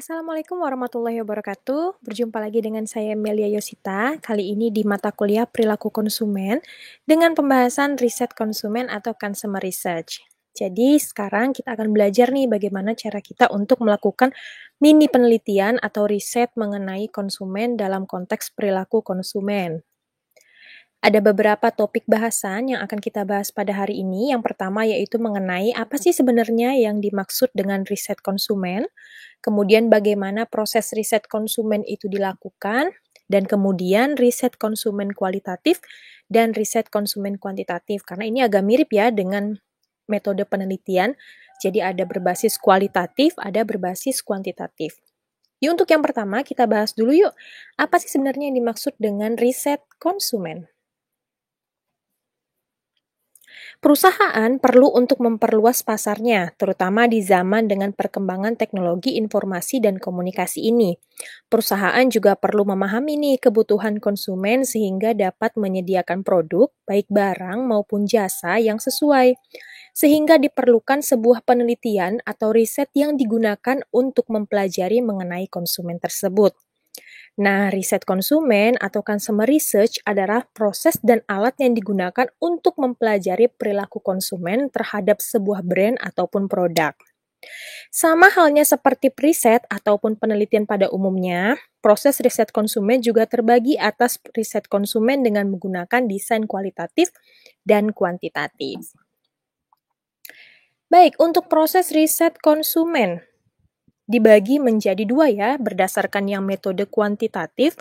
Assalamualaikum warahmatullahi wabarakatuh. Berjumpa lagi dengan saya Melia Yosita. Kali ini di mata kuliah Perilaku Konsumen dengan pembahasan riset konsumen atau consumer research. Jadi sekarang kita akan belajar nih bagaimana cara kita untuk melakukan mini penelitian atau riset mengenai konsumen dalam konteks perilaku konsumen. Ada beberapa topik bahasan yang akan kita bahas pada hari ini. Yang pertama yaitu mengenai apa sih sebenarnya yang dimaksud dengan riset konsumen, kemudian bagaimana proses riset konsumen itu dilakukan, dan kemudian riset konsumen kualitatif dan riset konsumen kuantitatif. Karena ini agak mirip ya dengan metode penelitian, jadi ada berbasis kualitatif, ada berbasis kuantitatif. Yuk untuk yang pertama kita bahas dulu yuk, apa sih sebenarnya yang dimaksud dengan riset konsumen? Perusahaan perlu untuk memperluas pasarnya, terutama di zaman dengan perkembangan teknologi informasi dan komunikasi ini. Perusahaan juga perlu memahami nih kebutuhan konsumen sehingga dapat menyediakan produk, baik barang maupun jasa yang sesuai. Sehingga diperlukan sebuah penelitian atau riset yang digunakan untuk mempelajari mengenai konsumen tersebut. Nah, riset konsumen atau consumer research adalah proses dan alat yang digunakan untuk mempelajari perilaku konsumen terhadap sebuah brand ataupun produk. Sama halnya seperti riset ataupun penelitian pada umumnya, proses riset konsumen juga terbagi atas riset konsumen dengan menggunakan desain kualitatif dan kuantitatif. Baik, untuk proses riset konsumen dibagi menjadi dua ya, berdasarkan yang metode kuantitatif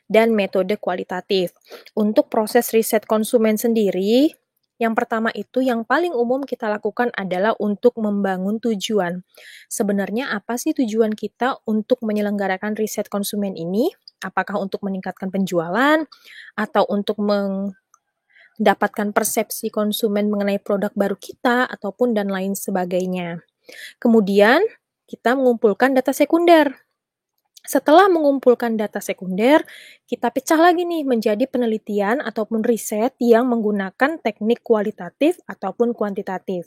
dan metode kualitatif. Untuk proses riset konsumen sendiri, yang pertama itu yang paling umum kita lakukan adalah untuk membangun tujuan. Sebenarnya apa sih tujuan kita untuk menyelenggarakan riset konsumen ini? Apakah untuk meningkatkan penjualan atau untuk mendapatkan persepsi konsumen mengenai produk baru kita ataupun dan lain sebagainya. Kemudian kita mengumpulkan data sekunder. Setelah mengumpulkan data sekunder, kita pecah lagi nih menjadi penelitian ataupun riset yang menggunakan teknik kualitatif ataupun kuantitatif.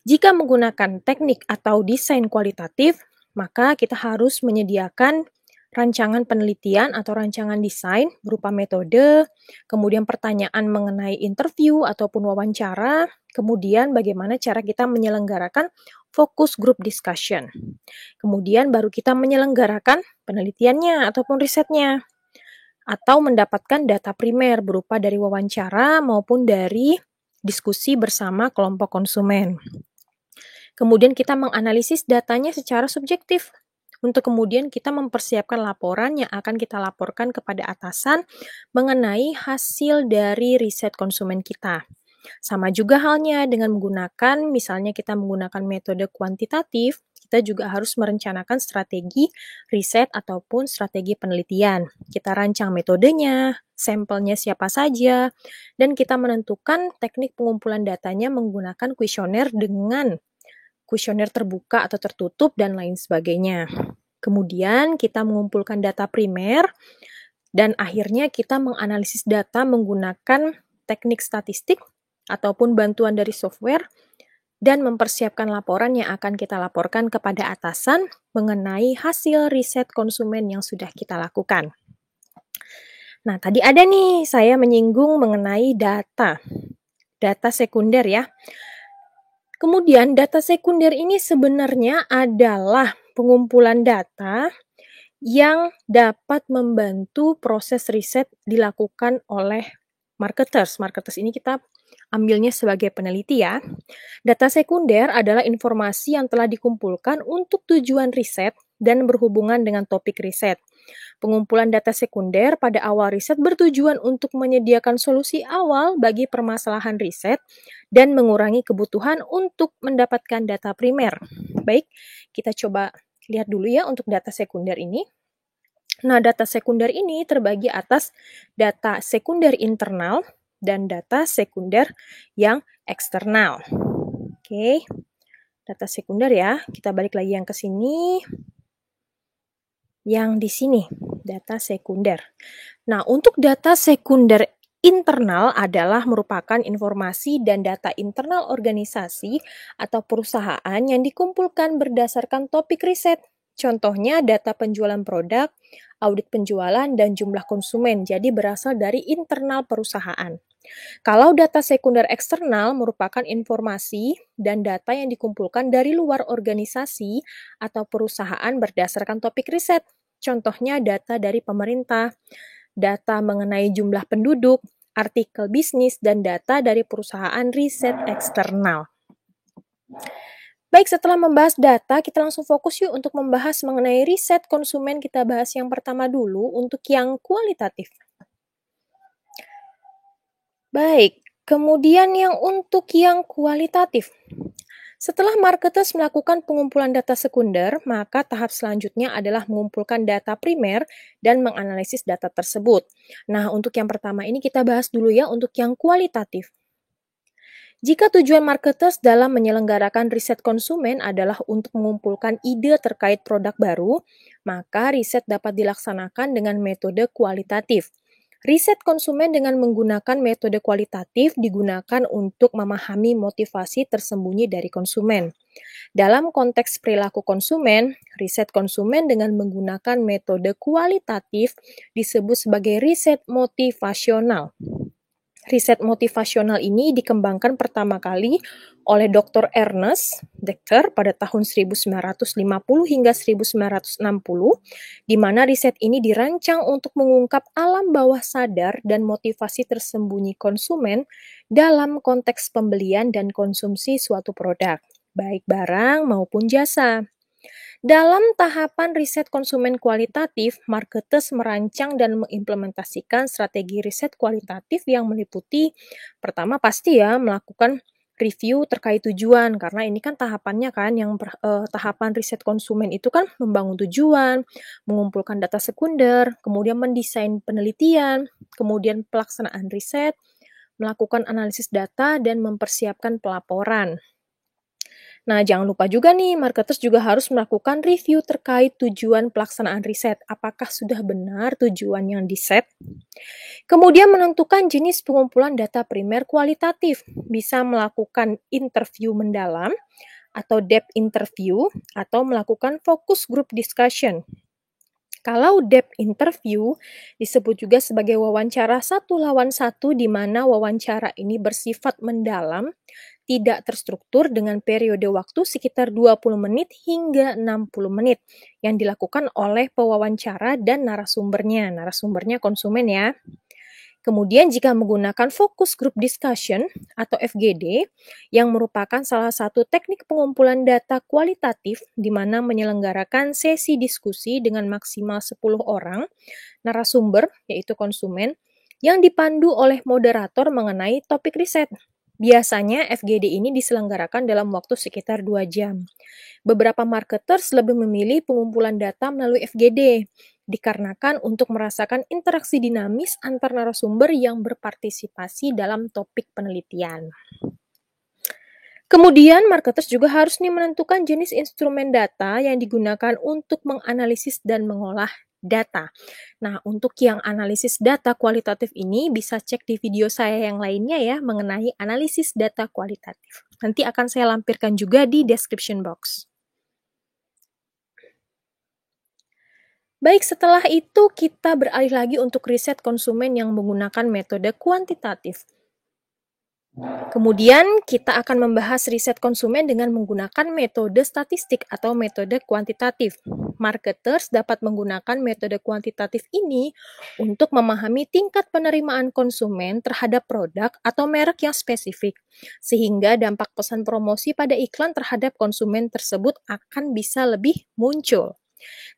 Jika menggunakan teknik atau desain kualitatif, maka kita harus menyediakan rancangan penelitian atau rancangan desain berupa metode, kemudian pertanyaan mengenai interview ataupun wawancara, kemudian bagaimana cara kita menyelenggarakan focus group discussion. Kemudian baru kita menyelenggarakan penelitiannya ataupun risetnya. Atau mendapatkan data primer berupa dari wawancara maupun dari diskusi bersama kelompok konsumen. Kemudian kita menganalisis datanya secara subjektif. Untuk kemudian kita mempersiapkan laporan yang akan kita laporkan kepada atasan mengenai hasil dari riset konsumen kita. Sama juga halnya dengan menggunakan, misalnya kita menggunakan metode kuantitatif, kita juga harus merencanakan strategi riset ataupun strategi penelitian. Kita rancang metodenya, sampelnya siapa saja, dan kita menentukan teknik pengumpulan datanya menggunakan kuesioner dengan kuesioner terbuka atau tertutup, dan lain sebagainya. Kemudian kita mengumpulkan data primer, dan akhirnya kita menganalisis data menggunakan teknik statistik ataupun bantuan dari software, dan mempersiapkan laporan yang akan kita laporkan kepada atasan mengenai hasil riset konsumen yang sudah kita lakukan. Nah, tadi ada nih saya menyinggung mengenai data sekunder ya. Kemudian data sekunder ini sebenarnya adalah pengumpulan data yang dapat membantu proses riset dilakukan oleh marketers. Marketers ini kita ambilnya sebagai peneliti ya. Data sekunder adalah informasi yang telah dikumpulkan untuk tujuan riset dan berhubungan dengan topik riset. Pengumpulan data sekunder pada awal riset bertujuan untuk menyediakan solusi awal bagi permasalahan riset dan mengurangi kebutuhan untuk mendapatkan data primer. Baik, kita coba lihat dulu ya untuk data sekunder ini. Nah, data sekunder ini terbagi atas data sekunder internal dan data sekunder yang eksternal. Oke, data sekunder ya. Kita balik lagi yang ke sini. Yang di sini, data sekunder. Nah, untuk data sekunder internal adalah merupakan informasi dan data internal organisasi atau perusahaan yang dikumpulkan berdasarkan topik riset. Contohnya data penjualan produk, audit penjualan, dan jumlah konsumen, jadi berasal dari internal perusahaan. Kalau data sekunder eksternal merupakan informasi dan data yang dikumpulkan dari luar organisasi atau perusahaan berdasarkan topik riset. Contohnya data dari pemerintah, data mengenai jumlah penduduk, artikel bisnis, dan data dari perusahaan riset eksternal. Baik, setelah membahas data, kita langsung fokus yuk untuk membahas mengenai riset konsumen. Kita bahas yang pertama dulu untuk yang kualitatif. Baik, kemudian yang untuk yang kualitatif. Setelah marketers melakukan pengumpulan data sekunder, maka tahap selanjutnya adalah mengumpulkan data primer dan menganalisis data tersebut. Nah, untuk yang pertama ini kita bahas dulu ya untuk yang kualitatif. Jika tujuan marketers dalam menyelenggarakan riset konsumen adalah untuk mengumpulkan ide terkait produk baru, maka riset dapat dilaksanakan dengan metode kualitatif. Riset konsumen dengan menggunakan metode kualitatif digunakan untuk memahami motivasi tersembunyi dari konsumen. Dalam konteks perilaku konsumen, riset konsumen dengan menggunakan metode kualitatif disebut sebagai riset motivasional. Riset motivasional ini dikembangkan pertama kali oleh Dr. Ernest Decker pada tahun 1950 hingga 1960, di mana riset ini dirancang untuk mengungkap alam bawah sadar dan motivasi tersembunyi konsumen dalam konteks pembelian dan konsumsi suatu produk, baik barang maupun jasa. Dalam tahapan riset konsumen kualitatif, marketers merancang dan mengimplementasikan strategi riset kualitatif yang meliputi, pertama pasti ya, melakukan review terkait tujuan, karena ini kan tahapannya kan, tahapan riset konsumen itu kan membangun tujuan, mengumpulkan data sekunder, kemudian mendesain penelitian, kemudian pelaksanaan riset, melakukan analisis data, dan mempersiapkan pelaporan. Nah, jangan lupa juga nih, marketers juga harus melakukan review terkait tujuan pelaksanaan riset. Apakah sudah benar tujuan yang diset? Kemudian menentukan jenis pengumpulan data primer kualitatif. Bisa melakukan interview mendalam, atau depth interview, atau melakukan focus group discussion. Kalau depth interview disebut juga sebagai wawancara 1-1, di mana wawancara ini bersifat mendalam, tidak terstruktur dengan periode waktu sekitar 20 menit hingga 60 menit yang dilakukan oleh pewawancara dan narasumbernya. Narasumbernya konsumen ya. Kemudian jika menggunakan focus group discussion atau FGD yang merupakan salah satu teknik pengumpulan data kualitatif di mana menyelenggarakan sesi diskusi dengan maksimal 10 orang narasumber yaitu konsumen yang dipandu oleh moderator mengenai topik riset. Biasanya FGD ini diselenggarakan dalam waktu sekitar 2 jam. Beberapa marketers lebih memilih pengumpulan data melalui FGD, dikarenakan untuk merasakan interaksi dinamis antar narasumber yang berpartisipasi dalam topik penelitian. Kemudian, marketers juga harus menentukan jenis instrumen data yang digunakan untuk menganalisis dan mengolah data. Nah, untuk yang analisis data kualitatif ini bisa cek di video saya yang lainnya ya mengenai analisis data kualitatif. Nanti akan saya lampirkan juga di description box. Baik, setelah itu kita beralih lagi untuk riset konsumen yang menggunakan metode kuantitatif. Kemudian kita akan membahas riset konsumen dengan menggunakan metode statistik atau metode kuantitatif. Marketers dapat menggunakan metode kuantitatif ini untuk memahami tingkat penerimaan konsumen terhadap produk atau merek yang spesifik, sehingga dampak pesan promosi pada iklan terhadap konsumen tersebut akan bisa lebih muncul.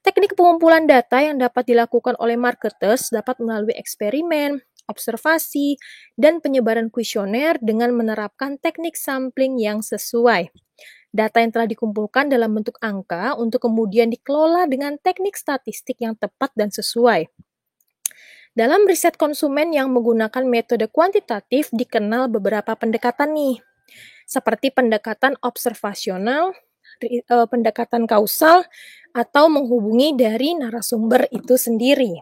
Teknik pengumpulan data yang dapat dilakukan oleh marketers dapat melalui eksperimen, observasi, dan penyebaran kuesioner dengan menerapkan teknik sampling yang sesuai. Data yang telah dikumpulkan dalam bentuk angka untuk kemudian dikelola dengan teknik statistik yang tepat dan sesuai. Dalam riset konsumen yang menggunakan metode kuantitatif dikenal beberapa pendekatan nih, seperti pendekatan observasional, pendekatan kausal, atau menghubungi dari narasumber itu sendiri.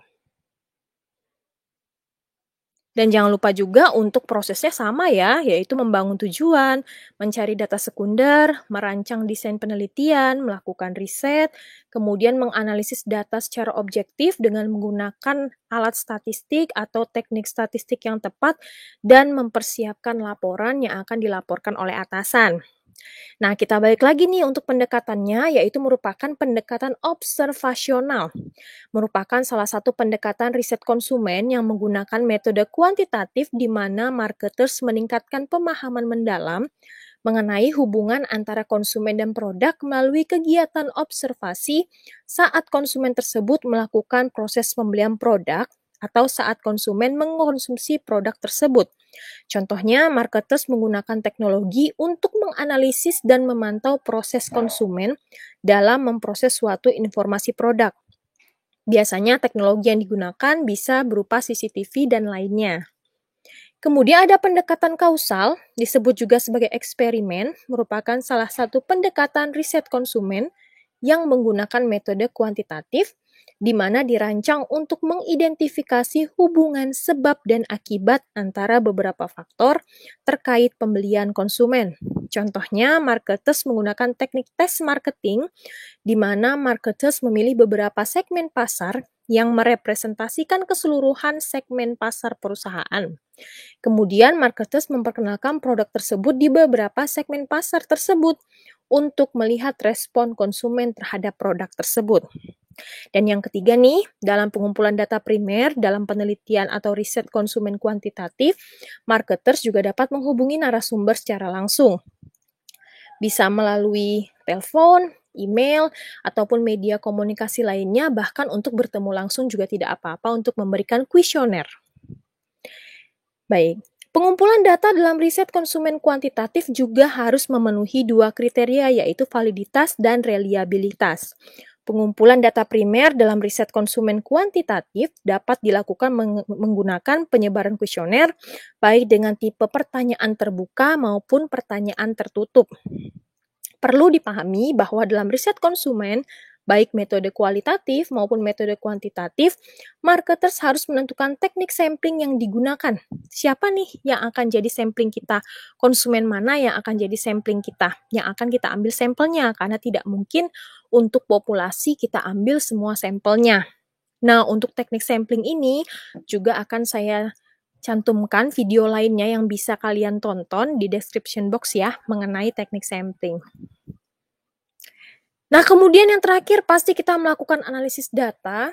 Dan jangan lupa juga untuk prosesnya sama ya, yaitu membangun tujuan, mencari data sekunder, merancang desain penelitian, melakukan riset, kemudian menganalisis data secara objektif dengan menggunakan alat statistik atau teknik statistik yang tepat, dan mempersiapkan laporan yang akan dilaporkan oleh atasan. Nah, kita balik lagi nih untuk pendekatannya, yaitu merupakan pendekatan observasional. Merupakan salah satu pendekatan riset konsumen yang menggunakan metode kuantitatif di mana marketers meningkatkan pemahaman mendalam mengenai hubungan antara konsumen dan produk melalui kegiatan observasi saat konsumen tersebut melakukan proses pembelian produk atau saat konsumen mengkonsumsi produk tersebut. Contohnya, marketers menggunakan teknologi untuk menganalisis dan memantau proses konsumen dalam memproses suatu informasi produk. Biasanya teknologi yang digunakan bisa berupa CCTV dan lainnya. Kemudian ada pendekatan kausal, disebut juga sebagai eksperimen, merupakan salah satu pendekatan riset konsumen yang menggunakan metode kuantitatif, di mana dirancang untuk mengidentifikasi hubungan sebab dan akibat antara beberapa faktor terkait pembelian konsumen. Contohnya, marketers menggunakan teknik tes marketing, di mana marketers memilih beberapa segmen pasar yang merepresentasikan keseluruhan segmen pasar perusahaan. Kemudian, marketers memperkenalkan produk tersebut di beberapa segmen pasar tersebut untuk melihat respon konsumen terhadap produk tersebut. Dan yang ketiga nih, dalam pengumpulan data primer, dalam penelitian atau riset konsumen kuantitatif, marketers juga dapat menghubungi narasumber secara langsung. Bisa melalui telepon, email, ataupun media komunikasi lainnya, bahkan untuk bertemu langsung juga tidak apa-apa untuk memberikan kuesioner. Baik, pengumpulan data dalam riset konsumen kuantitatif juga harus memenuhi dua kriteria, yaitu validitas dan reliabilitas. Pengumpulan data primer dalam riset konsumen kuantitatif dapat dilakukan menggunakan penyebaran kuesioner, baik dengan tipe pertanyaan terbuka maupun pertanyaan tertutup. Perlu dipahami bahwa dalam riset konsumen, baik metode kualitatif maupun metode kuantitatif, marketers harus menentukan teknik sampling yang digunakan. Siapa nih yang akan jadi sampling kita? Konsumen mana yang akan jadi sampling kita? Yang akan kita ambil sampelnya, karena tidak mungkin untuk populasi kita ambil semua sampelnya. Nah, untuk teknik sampling ini juga akan saya cantumkan video lainnya yang bisa kalian tonton di description box ya, mengenai teknik sampling. Nah, kemudian yang terakhir pasti kita melakukan analisis data,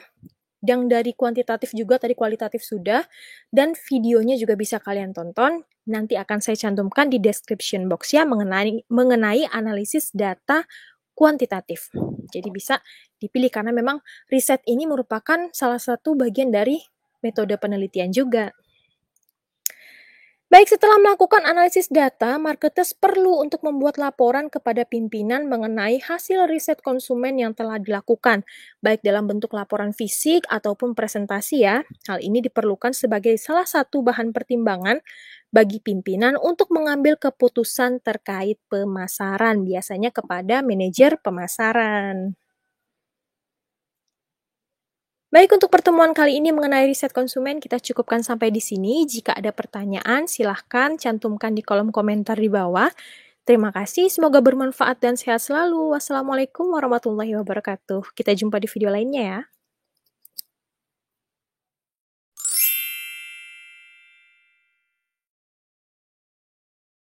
yang dari kuantitatif juga tadi kualitatif sudah, dan videonya juga bisa kalian tonton. Nanti akan saya cantumkan di description box ya mengenai analisis data kuantitatif. Jadi bisa dipilih karena memang riset ini merupakan salah satu bagian dari metode penelitian juga. Baik, setelah melakukan analisis data, marketers perlu untuk membuat laporan kepada pimpinan mengenai hasil riset konsumen yang telah dilakukan, baik dalam bentuk laporan fisik ataupun presentasi ya. Hal ini diperlukan sebagai salah satu bahan pertimbangan bagi pimpinan untuk mengambil keputusan terkait pemasaran, biasanya kepada manajer pemasaran. Baik, untuk pertemuan kali ini mengenai riset konsumen, kita cukupkan sampai di sini. Jika ada pertanyaan, silahkan cantumkan di kolom komentar di bawah. Terima kasih, semoga bermanfaat dan sehat selalu. Wassalamualaikum warahmatullahi wabarakatuh. Kita jumpa di video lainnya ya.